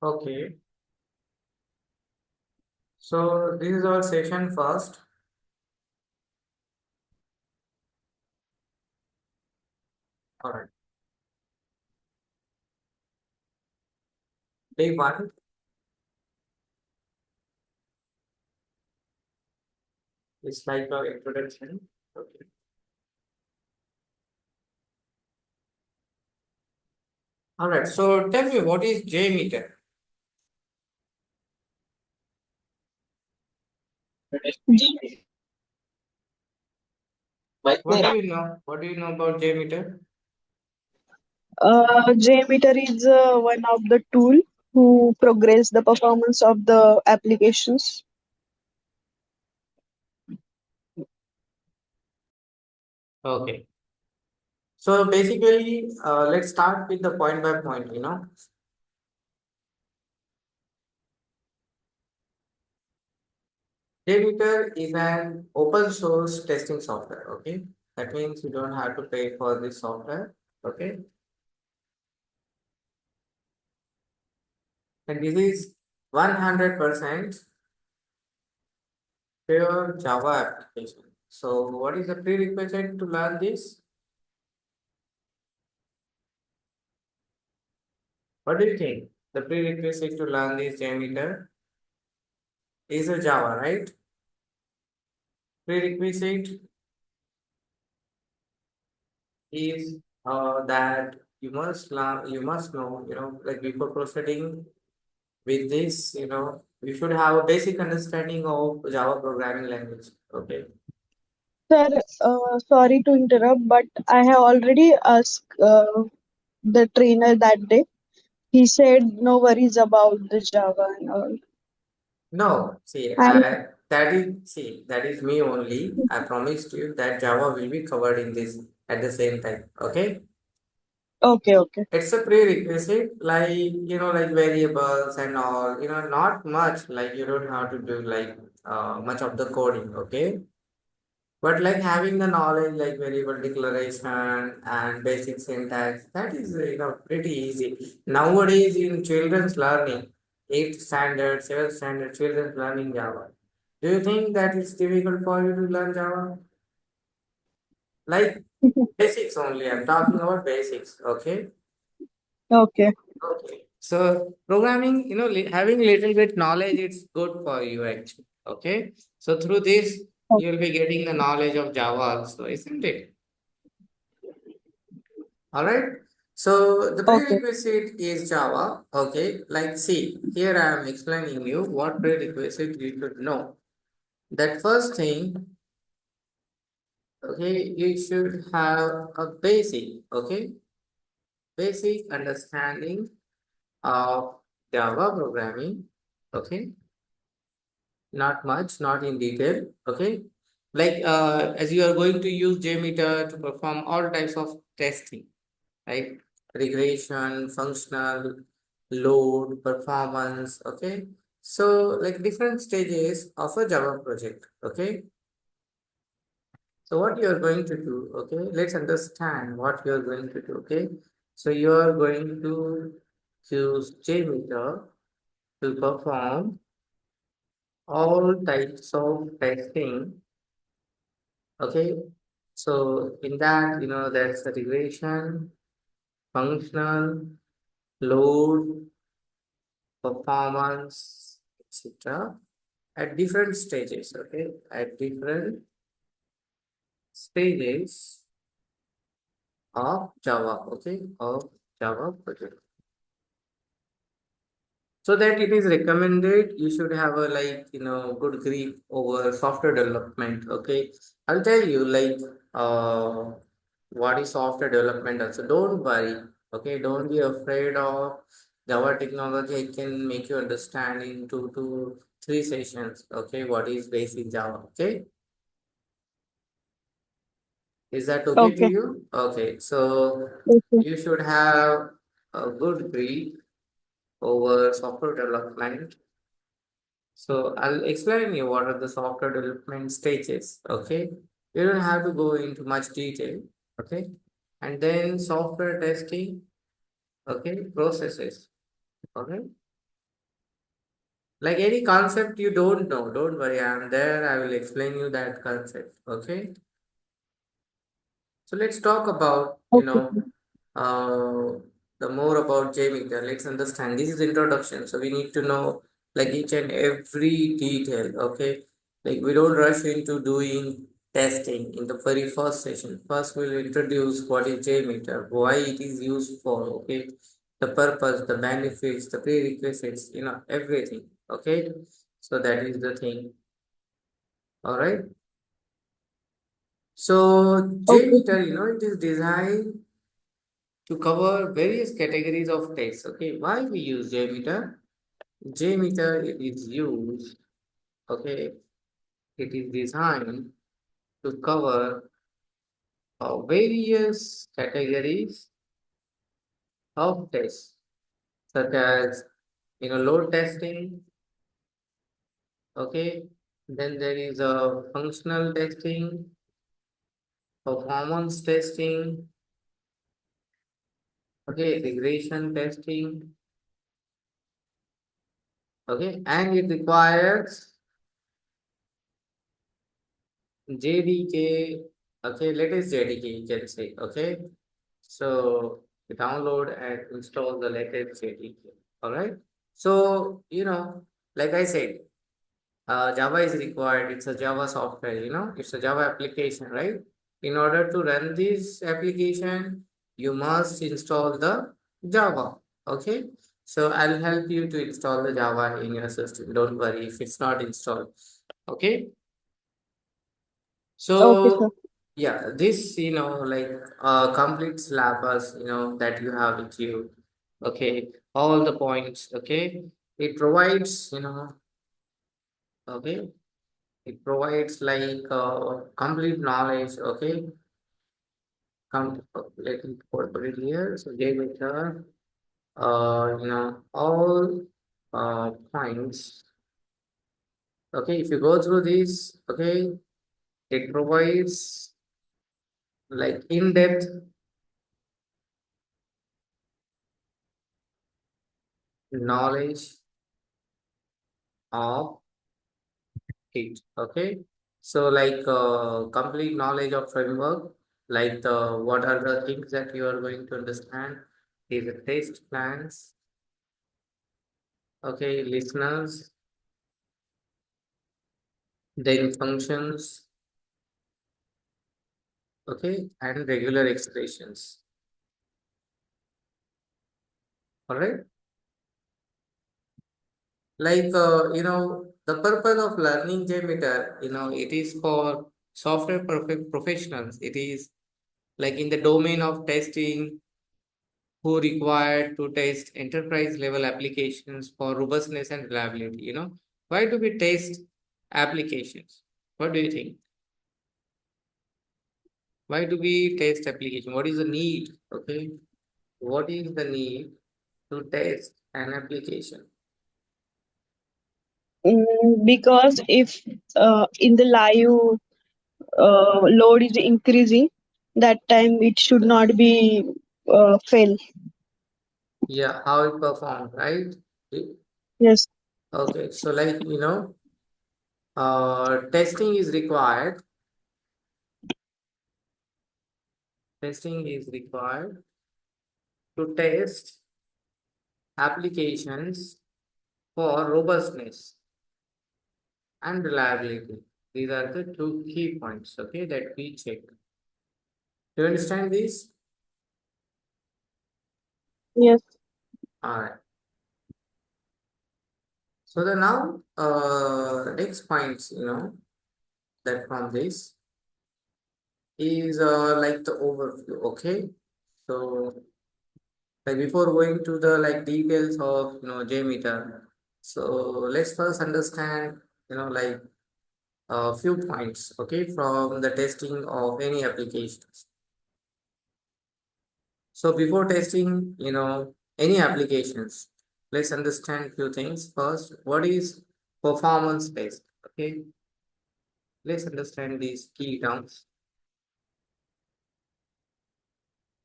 Okay. So this is our session first. All right. Day one is like our introduction. Okay. All right. So tell me, what is jMeter? What do you know? What do you know about jMeter? jMeter is one of the tool who progress the performance of the applications. Okay. So basically, let's start with the point by point. jMeter is an open source testing software. Okay. That means you don't have to pay for this software. Okay. And this is 100% pure Java application. So what is the prerequisite to learn this? What do you think? The prerequisite to learn this JMeter is a Java, right? Prerequisite is that you must know, like before proceeding with this, you should have a basic understanding of Java programming language. Okay. Sir, sorry to interrupt, but I have already asked the trainer that day. He said no worries about the Java and all. No, see, And that is me only. I promised you that Java will be covered in this at the same time. Okay. okay, okay, It's a prerequisite, like like variables and all. Not much. Like you don't have to do like much of the coding. Okay. But like having the knowledge like variable declaration and basic syntax, that is pretty easy. Nowadays in children's learning, 8th standard, 7th standard, children's learning Java. Do you think that it's difficult for you to learn Java? Like basics only. I'm talking about basics. Okay. okay, Okay. So programming, having little bit knowledge, it's good for you actually. Okay. So through this, you'll be getting the knowledge of Java also, isn't it? All right. So the okay, prerequisite is Java. Okay. Like, see, here I am explaining you what prerequisite you should know. That first thing, okay, you should have a basic understanding of Java programming. Okay. Not much, not in detail. Okay. Like, as you are going to use JMeter to perform all types of testing, right? Regression, functional, load, performance, okay? So like different stages of a Java project, okay? So what you are going to do, okay? Let's understand what you are going to do, okay? So you are going to use JMeter to perform all types of testing, okay? So in that, there's the regression, functional, load, performance, etc. at different stages, okay? At different stages of Java, okay? Of Java project. So that it is recommended, you should have a good grip over software development, okay? I'll tell you what is software development also. Don't worry, okay? Don't be afraid of Java technology. I can make you understand in 2 to 3 sessions, okay? What is basic Java, okay? Is that okay to okay, you? Okay, so okay, you should have a good grip over software development. So I'll explain you what are the software development stages. Okay, you don't have to go into much detail. Okay, and then software testing. Okay, processes. Okay, Like any concept you don't know, don't worry, I'm there. I will explain you that concept. Okay. So let's talk about, Okay, sir. the more about jMeter. Let's understand. This is introduction, so we need to know like each and every detail. Okay, like we don't rush into doing testing in the very first session. First, we'll introduce what is jMeter, why it is used for. Okay, the purpose, the benefits, the prerequisites. Everything. Okay, so that is the thing. All right. So Okay, sir. jMeter, it is designed to cover various categories of text. Okay, why we use jmeter? Jmeter is used, okay, it is designed to cover various categories of tests, such as load testing, okay, then there is a functional testing, performance testing, okay, regression testing, okay, and it requires JDK, okay, latest JDK you can say, okay. So you download and install the latest JDK, all right. So, like I said, Java is required. It's a Java software, it's a Java application, right? In order to run this application, you must install the Java, okay. So I'll help you to install the Java in your system. Don't worry if it's not installed, okay. Okay, sir. So yeah, this like complete syllabus that you have with you. Okay, all the points. Okay, it provides okay, it provides like complete knowledge. Okay, let me put it here. So they will all points. Okay, if you go through this, okay, it provides like in-depth knowledge of it. Okay. So like complete knowledge of framework, like what are the things that you are going to understand is the test plans, okay, listeners, then functions, okay, and regular expressions. All right. Like the purpose of learning JMeter, it is for software perfect professionals. It is like in the domain of testing who required to test enterprise level applications for robustness and reliability. Why do we test applications? What do you think? Why do we test application? What is the need? Okay, what is the need to test an application? Because if in the live load is increasing, that time it should not be fail. Yeah, how it performs, right? Yes. Okay, so like testing is required. Testing is required to test applications for robustness and reliability. These are the two key points, okay, that we check. Do you understand this? Yes. All right. So the now next points, that from this is like the overview, okay? So like before going to the like details of JMeter, so let's first understand like a few points, okay, from the testing of any applications. So before testing, any applications, let's understand few things. First, what is performance test? Okay, let's understand these key terms.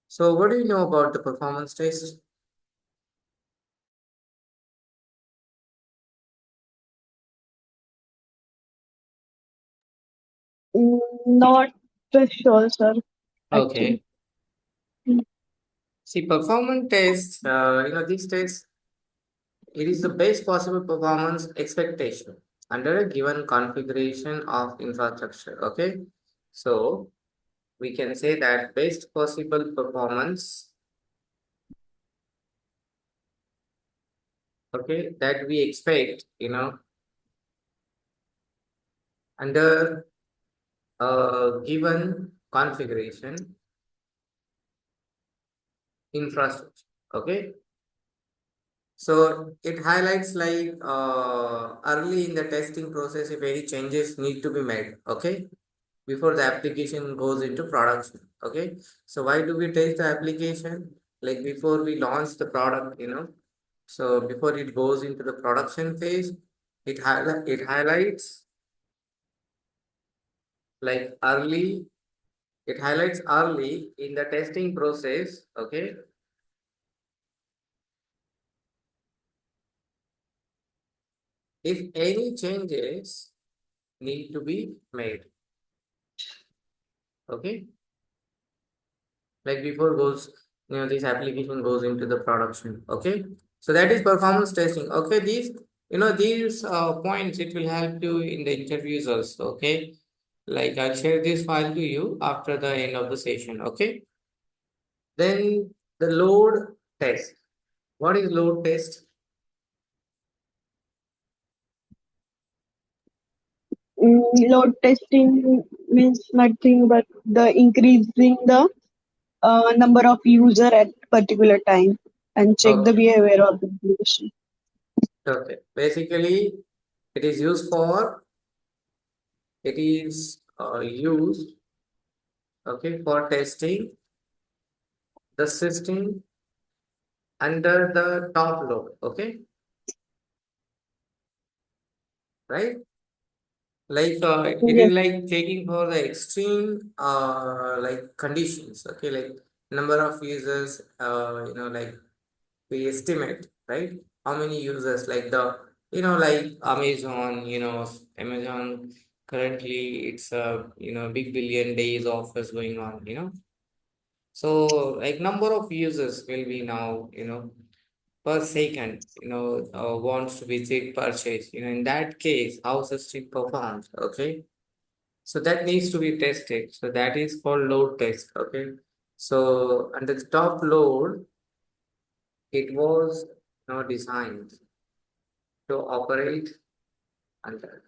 So what do you know about the performance test? Not sure, sir, actually. Okay. See, performance test, these tests, it is the best possible performance expectation under a given configuration of infrastructure. Okay. So we can say that best possible performance, okay, that we expect, under a given configuration infrastructure. Okay. So it highlights like early in the testing process if any changes need to be made, okay, before the application goes into production, okay. So why do we test the application? Like before we launch the product, so before it goes into the production phase, it highlights like early, it highlights early in the testing process, okay, if any changes need to be made, okay, like before goes, this application goes into the production, okay. So that is performance testing, okay. These points, it will help you in the interviews also, okay. Like I'll share this file to you after the end of the session, okay. Then the load test. What is load test? Load testing means nothing but the increasing the number of user at particular time and check the Okay, behavior of the application. okay, basically it is used for, used, okay, for testing the system under the top load, okay, right? Like it Yes, is like checking for the extreme like conditions, okay, like number of users, like we estimate, right? How many users, like like Amazon currently it's a big billion days offers going on, so like number of users will be now, per second, wants to visit purchase, in that case how system performs, okay. So that needs to be tested. So that is called load test. Okay. So under the top load, it was designed to operate under.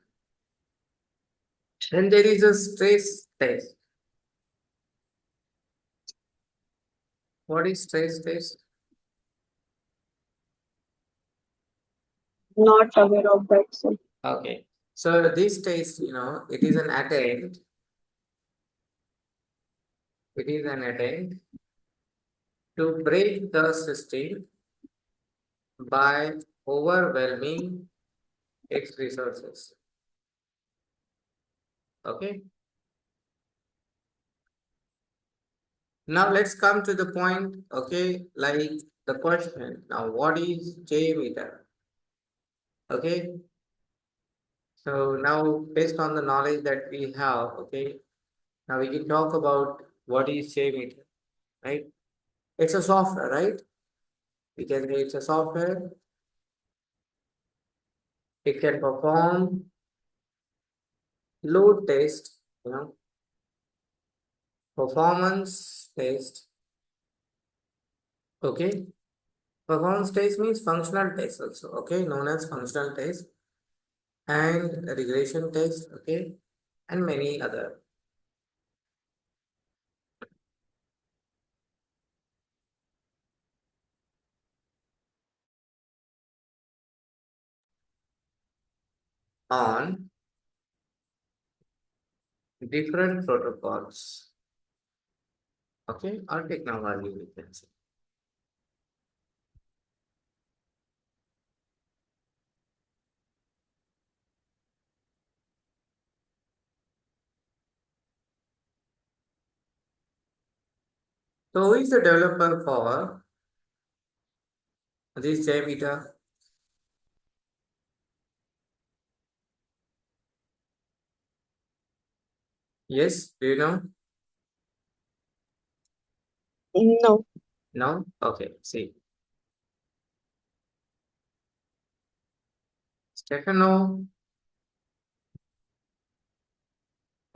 Then there is a stress test. What is stress test? not aware of that, sir. Okay. So this test, it is an attempt. It is an attempt to break the system by overwhelming its resources. Okay. Now let's come to the point, okay, like the question. Now, what is jMeter? Okay, so now based on the knowledge that we have, okay, now we can talk about what is jMeter, right? It's a software, right? We can say it's a software. It can perform load test, performance test, okay? Performance test means functional test also, okay, known as functional test and regression test, okay, and many other. On different protocols, okay, or technology we can say. So who is the developer for this jMeter? Yes, do you know? No. No? Okay, see. Stefano.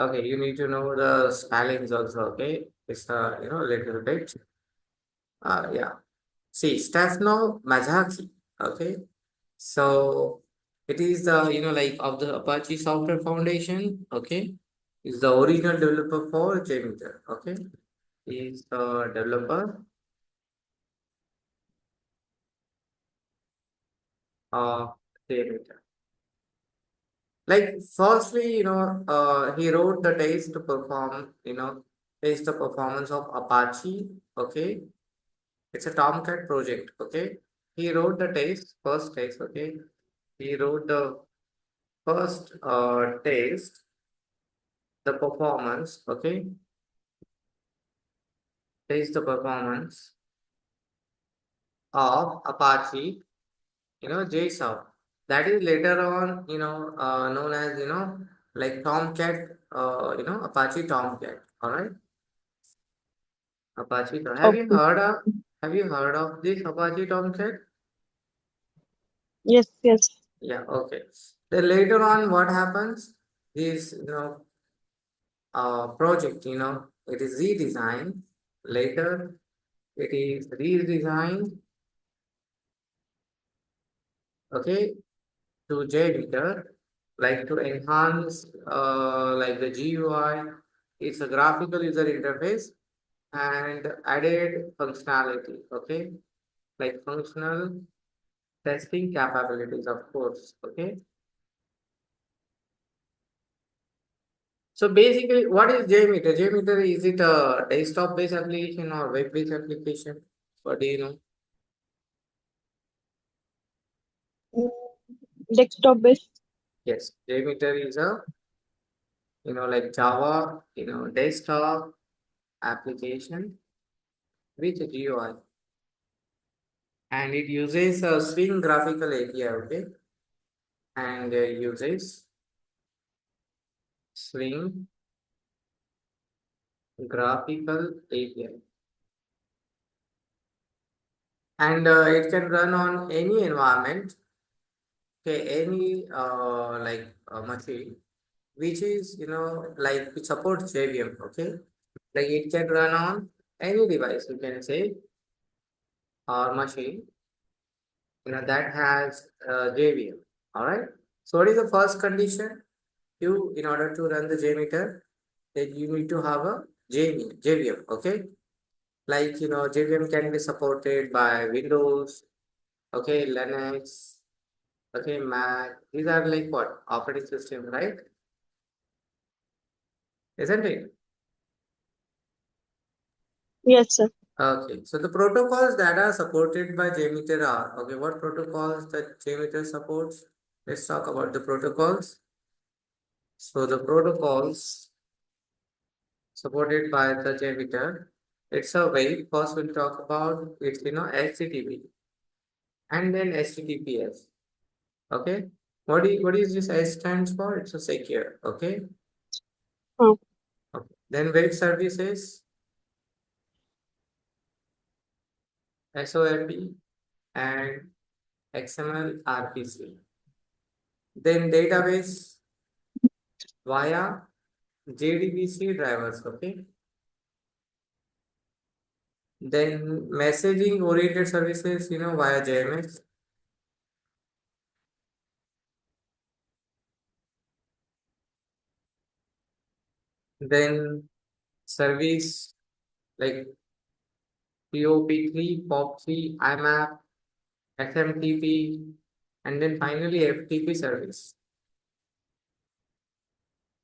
Okay, you need to know the spellings also, okay? It's a little bit. Yeah. See, Stefano Mazzaki, okay? So it is the, like of the Apache Software Foundation, okay? Is the original developer for jMeter, okay? He is the developer of jMeter. Like, firstly, he wrote the test to perform, test the performance of Apache, okay? It's a Tomcat project, okay? He wrote the test, first test, okay? He wrote the first test, the performance, okay? Test the performance of Apache, JSON. That is later on, known as, like Tomcat, Apache Tomcat, all right? Apache. Okay. Have you heard of this Apache Tomcat? Yes, yes. Yeah, okay. Then later on, what happens? This, project, it is redesigned. Later, it is redesigned, okay, to jMeter, like to enhance, like the GUI. It's a graphical user interface and added functionality, okay, like functional testing capabilities, of course, okay. So basically, what is jMeter? jMeter, is it a desktop-based application or web-based application? What do you know? Mm, Desktop based. Yes, jMeter is a, like Java, desktop application with GUI, and it uses a Swing graphical API, okay, and uses Swing graphical API, and it can run on any environment, okay, any like machine, which is, like it supports JVM, okay, like it can run on any device, you can say, or machine, that has JVM. All right. So what is the first condition? In order to run the JMeter, then you need to have a JVM. Okay. Like, JVM can be supported by Windows, okay, Linux, okay, Mac. These are like what? Operating system, right? Isn't it? Yes, sir. Okay. So the protocols that are supported by JMeter are, okay, what protocols that JMeter supports? Let's talk about the protocols. So the protocols supported by the jMeter, it's a way. First, we'll talk about it's, HTTP and then HTTPS. Okay. What is this S stands for? It's a secure. Okay. Oh, Okay. Then web services, SOAP and XML RPC. Then database via JDBC drivers. Okay. Then messaging oriented services, via JMS. Then service like POP3, POP3, IMAP, XMTP, and then finally FTP service.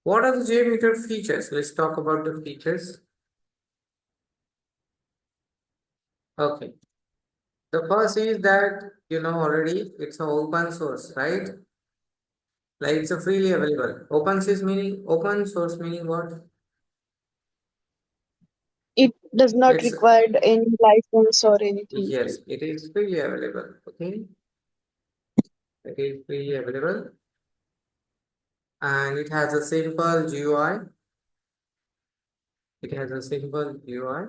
What are the JMeter features? Let's talk about the features. Okay. The first is that you know already it's a open source, right? Like it's a freely available. Open source meaning what? it does not It's require any license or anything, yes, right? it is freely available. Okay, it is freely available, and it has a simple GUI. It has a simple UI,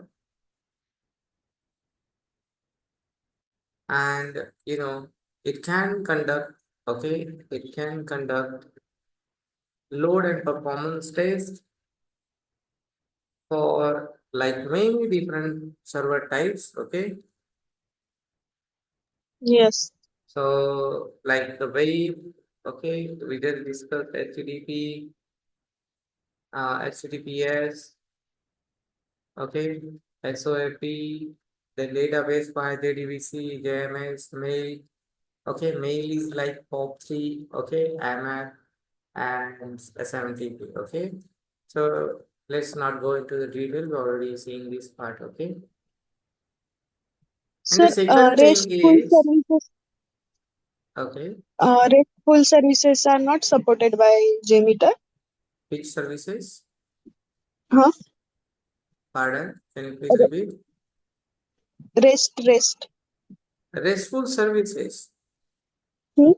and it can conduct, okay, it can conduct load and performance tests for like many different server types, okay. Yes. So like the wave, okay, we just discussed HTTP, HTTPS, okay, SOAP, the database by JDBC, JMS, mail, okay, mail is like POP3, okay, AMAC and SMTP, okay. So let's not go into the detail, we're already seeing this part, okay. And the Sir, second thing is, okay, RESTful services are not supported by jMeter. which services? Huh? Pardon, can you please repeat? REST. RESTful services. Hmm?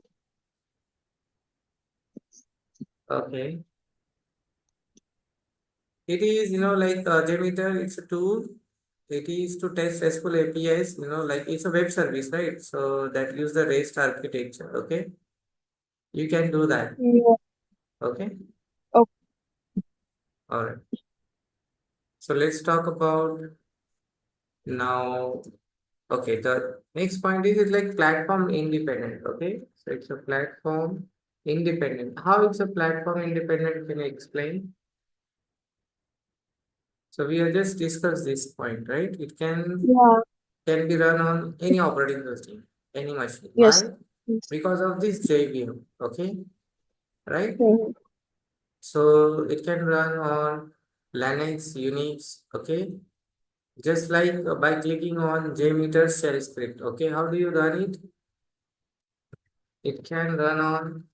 Okay. It is, like jMeter, it's a tool. It is to test RESTful APIs, like it's a web service, right? So that use the REST architecture. Okay. You can do that. Yeah. Okay. Okay. All right. So let's talk about now. Okay. The next point is like platform independent. Okay. So it's a platform independent. How it's a platform independent? Can you explain? So we have just discussed this point, right? It Yeah. can be run on any operating system, any machine. Yes. Why? Yes. Because of this JVM, okay, right? Mhm. So it can run on Linux, Unix, okay? Just like by clicking on jMeter shell script, okay? How do you run it? It can run on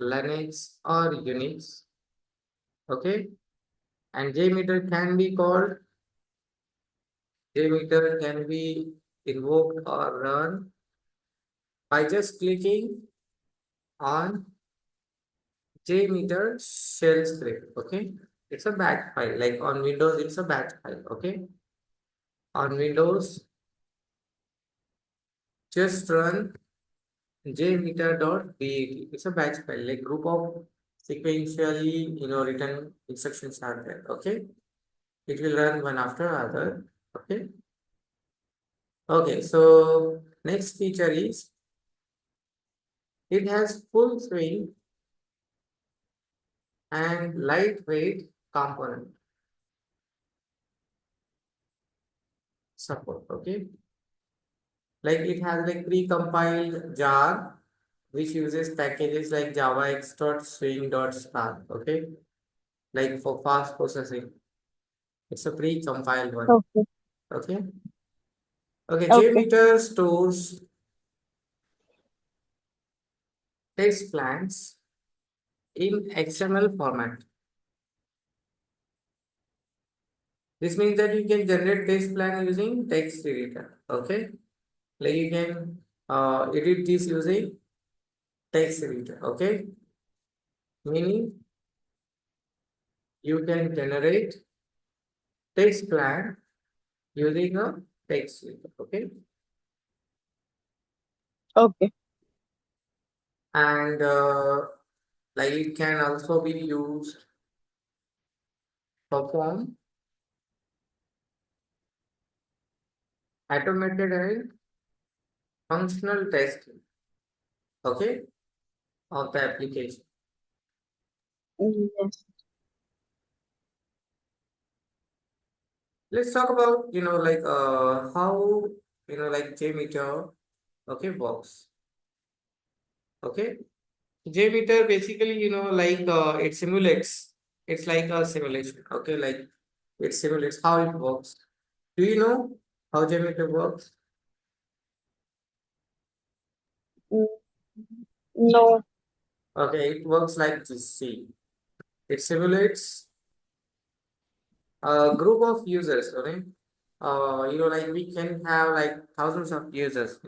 Linux or Unix, okay? And jMeter can be invoked or run by just clicking on jMeter shell script. Okay, it's a batch file. Like on Windows, it's a batch file. Okay, on Windows, just run jmeter.bat. It's a batch file, like group of sequentially, written instructions are there. Okay, it will run one after other. Okay, okay. So next feature is it has full swing and lightweight component support. Okay, like it has like pre-compiled jar which uses packages like javax.swing.star. Okay, like for fast processing. It's a pre-compiled one. Okay. Okay. Okay, Okay. jmeter stores test plans in XML format. This means that you can generate test plan using text editor. Okay, like you can edit this using text editor. Okay, meaning you can generate text plan using a text editor. Okay, Okay. and like it can also be used perform automated and functional testing, okay, of the application. Yes. Let's talk about like how like jmeter, okay, works. Okay, jmeter basically like it simulates. It's like a simulation. Okay, like it simulates how it works. Do you know how jmeter works? Mm, no. Okay, it works like this. See, it simulates a group of users, okay? Like we can have like thousands of users,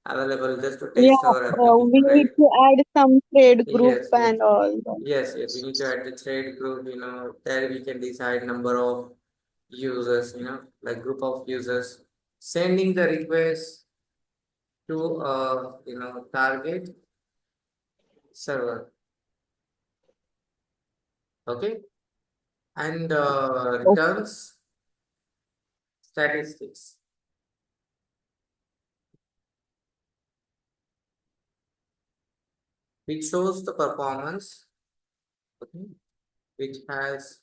available just to Yeah, test our application, we need right? to add some trade group Yes, yes. and all that. Yes, we need to add the trade group, there we can decide number of users, like group of users, sending the request to target server, okay, and Okay. returns statistics, which shows the performance, okay, which has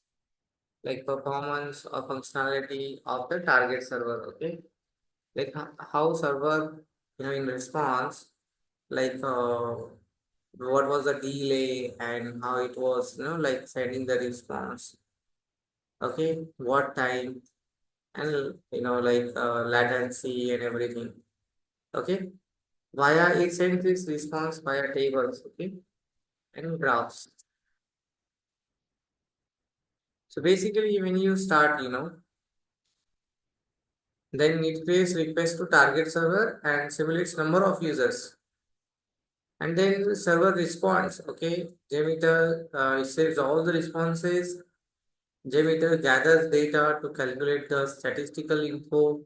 like performance or functionality of the target server, okay, like how server, in response, like what was the delay and how it was, like sending the response, okay, what time, and like latency and everything, okay, via it sends this response via tables, okay, and graphs. So basically when you start, then it creates request to target server and simulates number of users, and then the server responds, okay, jmeter it saves all the responses. JMeter gathers data to calculate the statistical info.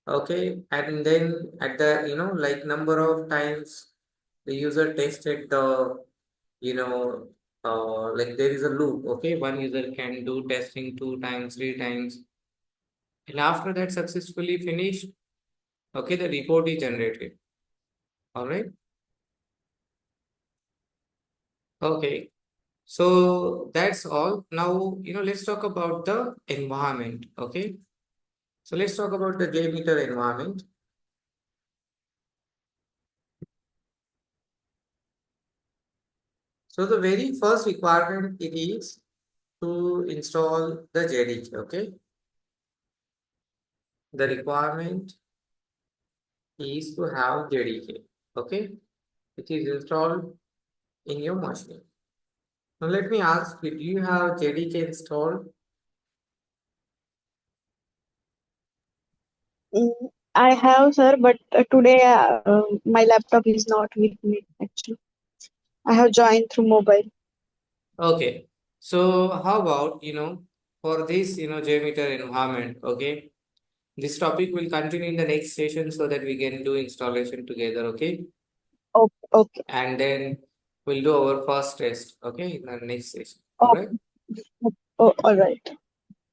Okay, and then at the like number of times the user tested the like there is a loop. Okay, one user can do testing 2 times, 3 times, and after that successfully finished. Okay, the report is generated. All right. Okay, so that's all. Now let's talk about the environment. Okay, so let's talk about the JMeter environment. So the very first requirement it is to install the JDK, okay? The requirement is to have JDK, okay? It is installed in your machine. Now let me ask you, do you have JDK installed? Mm, I have, sir, but today my laptop is not with me actually. I have joined through mobile. Okay. So how about, for this, JMeter environment, okay? This topic will continue in the next session so that we can do installation together, okay? Okay, okay, And then we'll do our first test, okay, in the next session. All right. okay. Oh, all right.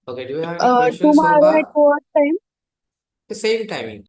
Okay. Do you have any questions so Tomorrow at far? what time? The same timing.